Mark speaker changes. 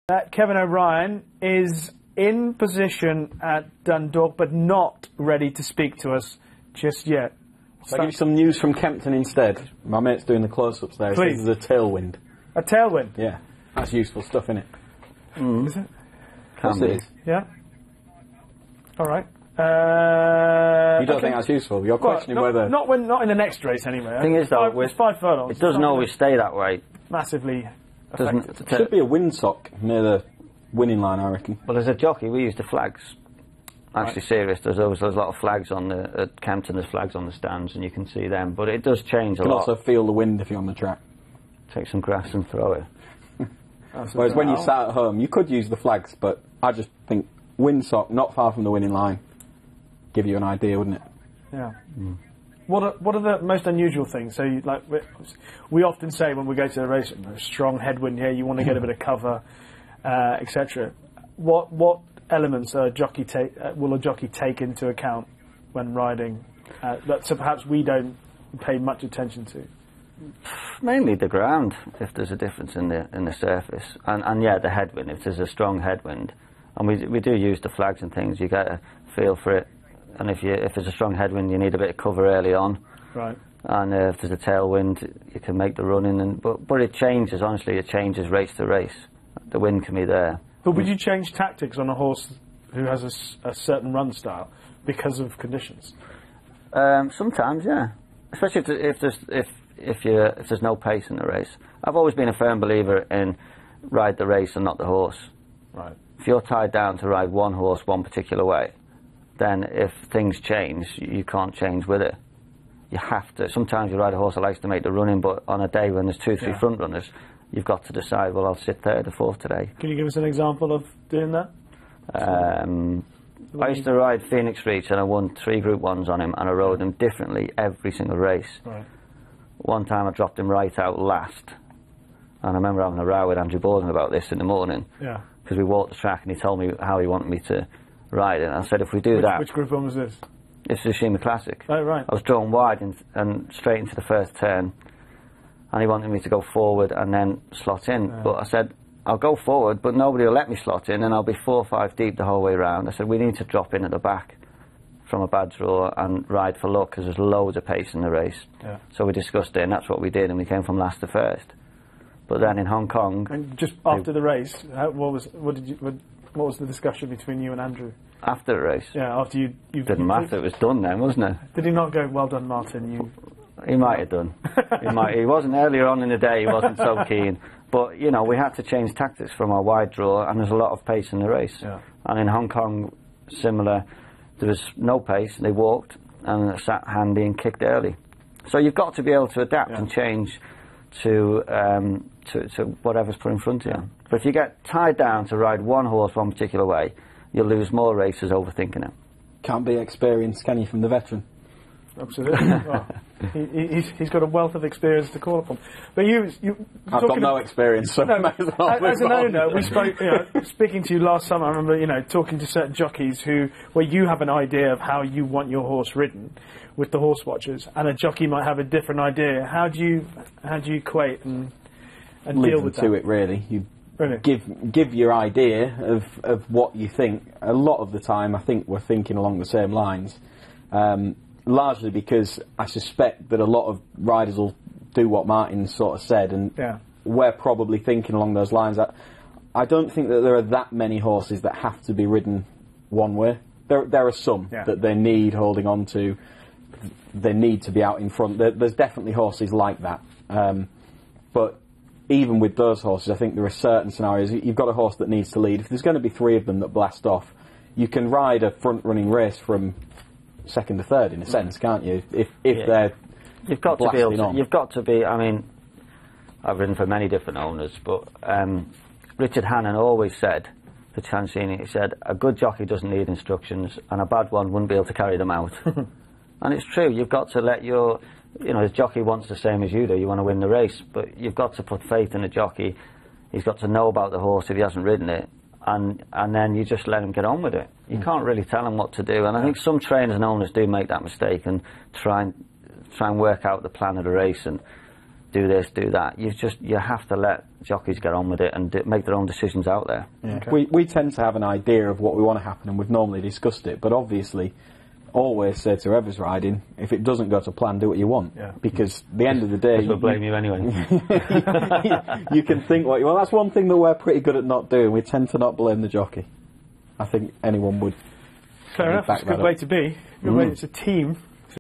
Speaker 1: Kevin O'Brien is in position at Dundalk, but not ready to speak to us just yet.
Speaker 2: I'll give you some news from Kempton instead. My mate's doing the close-ups there.
Speaker 1: Please.
Speaker 2: There's a tailwind.
Speaker 1: A tailwind?
Speaker 2: Yeah. That's useful stuff, isn't it?
Speaker 1: Is it?
Speaker 2: Can be.
Speaker 1: Yeah. All right.
Speaker 2: You don't think that's useful? You're questioning whether...
Speaker 1: Not in the next race, anyway.
Speaker 3: The thing is, though,
Speaker 1: it's 5 furlongs.
Speaker 3: It doesn't always stay that way.
Speaker 1: Massively affected.
Speaker 2: There should be a windsock near the winning line, I reckon.
Speaker 3: Well, as a jockey, we use the flags. Actually, serious. There's a lot of flags on at Campton. There's flags on the stands, and you can see them. But it does change a lot.
Speaker 2: You can also feel the wind if you're on the track.
Speaker 3: Take some grass and throw it.
Speaker 2: Whereas when you sat at home, you could use the flags, but I just think windsock, not far from the winning line, give you an idea, wouldn't it?
Speaker 1: Yeah. Mm. What are the most unusual things? So, we often say when we go to a race, a strong headwind here, you want to get a bit of cover, etc. What elements will a jockey take into account when riding that so perhaps we don't pay much attention to?
Speaker 3: Mainly the ground, if there's a difference in the surface, and yeah, the headwind. If there's a strong headwind, and we do use the flags and things, you get a feel for it. And if there's a strong headwind, you need a bit of cover early on.
Speaker 1: Right.
Speaker 3: And if there's a tailwind, you can make the running. But it changes. Honestly, it changes race to race. The wind can be there.
Speaker 1: But would you change tactics on a horse who has a certain run style because of conditions?
Speaker 3: Sometimes, yeah. Especially if there's no pace in the race. I've always been a firm believer in ride the race and not the horse.
Speaker 1: Right.
Speaker 3: If you're tied down to ride one horse one particular way, then if things change, you can't change with it. You have to. Sometimes you ride a horse that likes to make the running, but on a day when there's 2 or 3 front runners, you've got to decide, well, I'll sit third or fourth today.
Speaker 1: Can you give us an example of doing that?
Speaker 3: I used to ride Phoenix Reach, and I won 3 Group 1s on him, and I rode him differently every single race.
Speaker 1: Right.
Speaker 3: One time I dropped him right out last, and I remember having a row with Andrew Borden about this in the morning.
Speaker 1: Yeah.
Speaker 3: Because we walked the track, and he told me how he wanted me to ride it. And I said, if we do that...
Speaker 1: Which Group 1 was this?
Speaker 3: This is Sheema Classic.
Speaker 1: Oh, right.
Speaker 3: I was drawn wide and straight into the first turn, and he wanted me to go forward and then slot in. But I said, I'll go forward, but nobody will let me slot in, and I'll be 4 or 5 deep the whole way round. I said, we need to drop in at the back from a bad draw and ride for luck, because there's loads of pace in the race. Yeah. So we discussed it, and that's what we did, and we came from last to first. But then in Hong Kong...
Speaker 1: And just after the race, what was the discussion between you and Andrew?
Speaker 3: After the race?
Speaker 1: Yeah, after you
Speaker 3: didn't matter, it was done then, wasn't it?
Speaker 1: Did he not go, well done, Martin?
Speaker 3: He might have done. He wasn't earlier on in the day, he wasn't so keen. But, you know, we had to change tactics from our wide draw, and there's a lot of pace in the race. Yeah. And in Hong Kong, similar, there was no pace, they walked, and sat handy and kicked early. So you've got to be able to adapt and change to whatever's put in front of you. But if you get tied down to ride one horse one particular way, you'll lose more races overthinking it.
Speaker 2: Can't be experienced, can you, from the veteran?
Speaker 1: Absolutely. Well, he's got a wealth of experience to call upon. But
Speaker 2: I've got no experience, so
Speaker 1: no, as an owner, we spoke. Speaking to you last summer, I remember talking to certain jockeys where you have an idea of how you want your horse ridden with the horse watchers, and a jockey might have a different idea. How do you equate and deal with that?
Speaker 2: To it, really. You
Speaker 1: really
Speaker 2: give your idea of what you think. A lot of the time, I think we're thinking along the same lines. Largely because I suspect that a lot of riders will do what Martin sort of said, and we're probably thinking along those lines. I don't think that there are that many horses that have to be ridden one way. There are some that they need holding on to. They need to be out in front. There's definitely horses like that. But even with those horses, I think there are certain scenarios. You've got a horse that needs to lead. If there's going to be 3 of them that blast off, you can ride a front-running race from second to third, in a sense, can't you? If they're
Speaker 3: you've got to be able to, you've got to be. I mean, I've ridden for many different owners, but Richard Hannon always said to Chancini, he said, a good jockey doesn't need instructions, and a bad one wouldn't be able to carry them out. And it's true. You've got to let your, the jockey wants the same as you do. You want to win the race, but you've got to put faith in the jockey. He's got to know about the horse if he hasn't ridden it. And then you just let him get on with it. You can't really tell him what to do. And I think some trainers and owners do make that mistake and try and work out the plan of the race and do this, do that. You have to let jockeys get on with it and make their own decisions out there.
Speaker 2: Yeah. Okay. We tend to have an idea of what we want to happen, and we've normally discussed it, but obviously always say to whoever's riding, if it doesn't go to plan, do what you want. Yeah. Because at the end of the day...
Speaker 3: we'll blame you anyway.
Speaker 2: You can think what you want. That's one thing that we're pretty good at not doing. We tend to not blame the jockey. I think anyone would...
Speaker 1: Fair enough, it's a good way to be. It's a team.